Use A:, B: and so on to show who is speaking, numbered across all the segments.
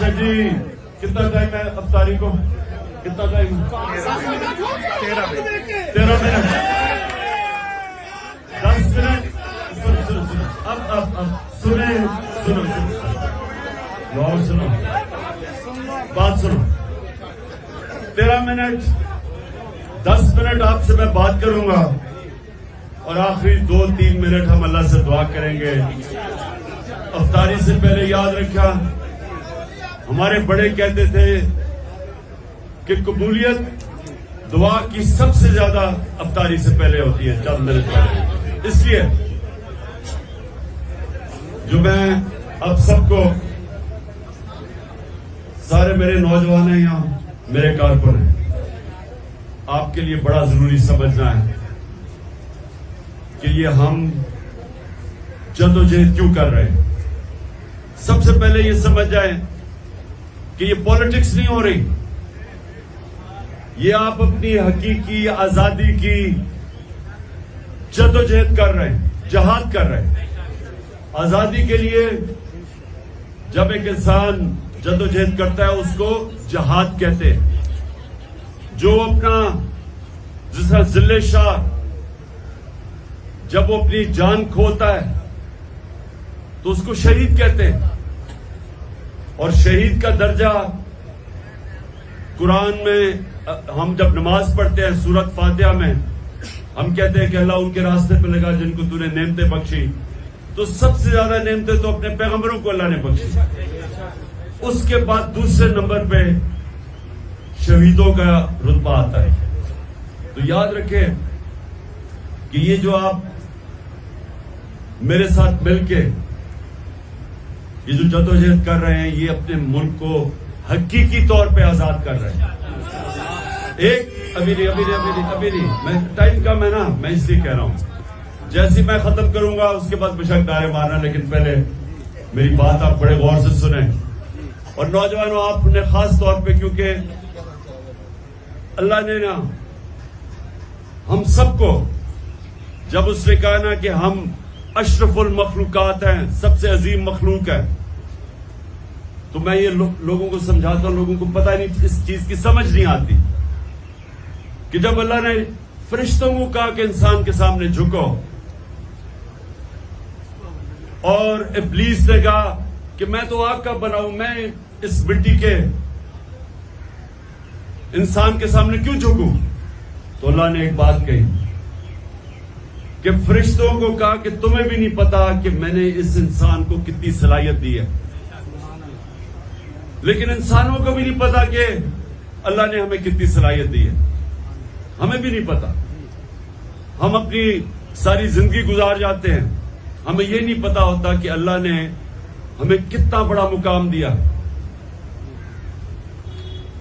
A: اچھا جی کتنا ٹائم ہے افطاری کو؟ کتنا ٹائم؟ 13 minute 10 minute. سنو اب سنیں سنو بات سنو. 13 منٹ 10 منٹ آپ سے میں بات کروں گا اور آخری 2-3 منٹ ہم اللہ سے دعا کریں گے. افطاری سے پہلے یاد رکھا ہمارے بڑے کہتے تھے کہ قبولیت دعا کی سب سے زیادہ افطاری سے پہلے ہوتی ہے، چند منٹ پہلے. اس لیے جو میں اب سب کو، سارے میرے نوجوان ہیں یہاں، میرے کارکن ہیں، آپ کے لیے بڑا ضروری سمجھنا ہے کہ یہ ہم جدوجہد کیوں کر رہے ہیں. سب سے پہلے یہ سمجھ جائیں کہ یہ پالیٹکس نہیں ہو رہی، یہ آپ اپنی حقیقی آزادی کی جدوجہد کر رہے ہیں، جہاد کر رہے ہیں. آزادی کے لیے جب ایک انسان جدوجہد کرتا ہے اس کو جہاد کہتے ہیں. جو اپنا جس طرح ذلِ شاہ جب وہ اپنی جان کھوتا ہے تو اس کو شہید کہتے ہیں. اور شہید کا درجہ قرآن میں ہم جب نماز پڑھتے ہیں سورت فاتحہ میں ہم کہتے ہیں کہ اللہ ان کے راستے پہ لگا جن کو تو نے نعمتیں بخشی. تو سب سے زیادہ نعمتیں تو اپنے پیغمبروں کو اللہ نے بخشی. اس کے بعد دوسرے نمبر پہ شہیدوں کا رتبہ آتا ہے. تو یاد رکھیں کہ یہ جو آپ میرے ساتھ مل کے یہ جو جدوجہد کر رہے ہیں یہ اپنے ملک کو حقیقی طور پہ آزاد کر رہے ہیں. ایک ابھی نہیں میں ٹائم کم ہے نا، میں اس لیے کہہ رہا ہوں جیسے میں ختم کروں گا اس کے بعد بشک نعرے مارنا، لیکن پہلے میری بات آپ بڑے غور سے سنیں. اور نوجوانوں آپ نے خاص طور پہ، کیونکہ اللہ نے نا ہم سب کو جب اس نے کہا نا کہ ہم اشرف المخلوقات ہیں، سب سے عظیم مخلوق ہے، تو میں یہ لوگوں کو سمجھاتا ہوں، لوگوں کو پتہ نہیں، اس چیز کی سمجھ نہیں آتی کہ جب اللہ نے فرشتوں کو کہا کہ انسان کے سامنے جھکو، اور ابلیس نے کہا کہ میں تو آگ کا بنا ہوں، میں اس مٹی کے انسان کے سامنے کیوں جھکوں؟ تو اللہ نے ایک بات کہی کہ فرشتوں کو کہا کہ تمہیں بھی نہیں پتا کہ میں نے اس انسان کو کتنی صلاحیت دی ہے. لیکن انسانوں کو بھی نہیں پتا کہ اللہ نے ہمیں کتنی صلاحیت دی ہے. ہمیں بھی نہیں پتا. ہم اپنی ساری زندگی گزار جاتے ہیں، ہمیں یہ نہیں پتا ہوتا کہ اللہ نے ہمیں کتنا بڑا مقام دیا.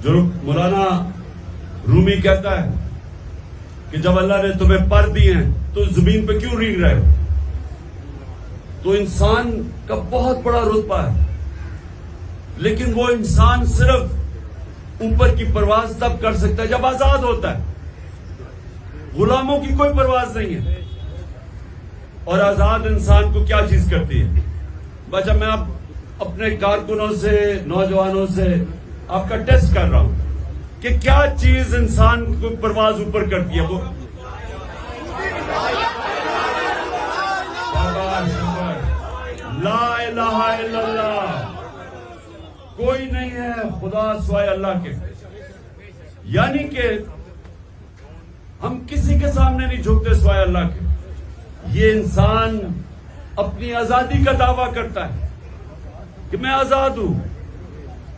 A: جو مولانا رومی کہتا ہے کہ جب اللہ نے تمہیں پر دیے ہیں تو زمین پہ کیوں رینگ رہے ہو؟ تو انسان کا بہت بڑا رتبہ ہے، لیکن وہ انسان صرف اوپر کی پرواز تب کر سکتا ہے جب آزاد ہوتا ہے. غلاموں کی کوئی پرواز نہیں ہے. اور آزاد انسان کو کیا چیز کرتی ہے؟ بچہ میں اب اپنے کارکنوں سے، نوجوانوں سے آپ کا ٹیسٹ کر رہا ہوں کہ کیا چیز انسان کو پرواز اوپر کرتی ہے. وہ لا الہ الا اللہ، کوئی نہیں ہے خدا سوائے اللہ کے. یعنی کہ ہم کسی کے سامنے نہیں جھکتے سوائے اللہ کے. یہ انسان اپنی آزادی کا دعویٰ کرتا ہے کہ میں آزاد ہوں،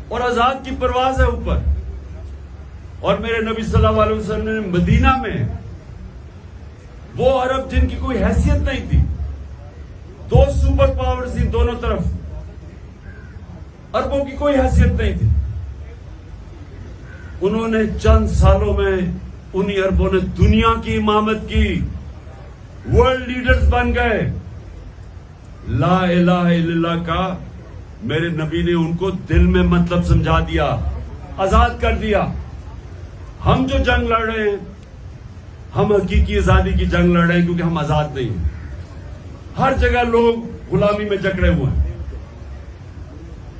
A: اور آزاد کی پرواز ہے اوپر. اور میرے نبی صلی اللہ علیہ وسلم نے مدینہ میں وہ عرب جن کی کوئی حیثیت نہیں تھی، 2 سپر پاورز تھی دونوں طرف، عربوں کی کوئی حیثیت نہیں تھی. انہوں نے چند سالوں میں انہی عربوں نے دنیا کی امامت کی، ورلڈ لیڈرز بن گئے. لا الہ الا اللہ کا میرے نبی نے ان کو دل میں مطلب سمجھا دیا، آزاد کر دیا. ہم جو جنگ لڑ رہے ہیں ہم حقیقی آزادی کی جنگ لڑ رہے ہیں، کیونکہ ہم آزاد نہیں ہیں. ہر جگہ لوگ غلامی میں جکڑے ہوئے ہیں.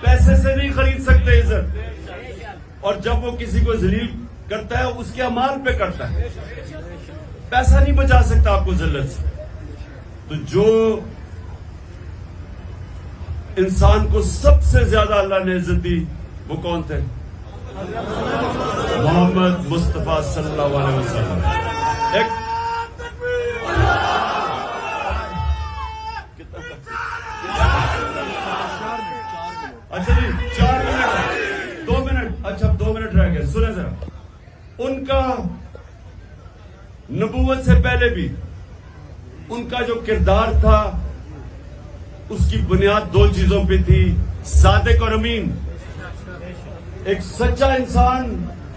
A: پیسے سے نہیں خرید سکتے عزت. اور جب وہ کسی کو ذلیل کرتا ہے اس کے اعمال پہ کرتا ہے. پیسہ نہیں بچا سکتا آپ کو ذلت سے. تو جو انسان کو سب سے زیادہ اللہ نے عزت دی وہ کون تھے؟ محمد مصطفیٰ صلی اللہ علیہ وسلم. ایک اچھا جی 4 منٹ 2 منٹ اچھا 2 منٹ رہ گئے. سنیں ذرا. ان کا نبوت سے پہلے بھی ان کا جو کردار تھا اس کی بنیاد 2 چیزوں پہ تھی: صادق اور امین. ایک سچا انسان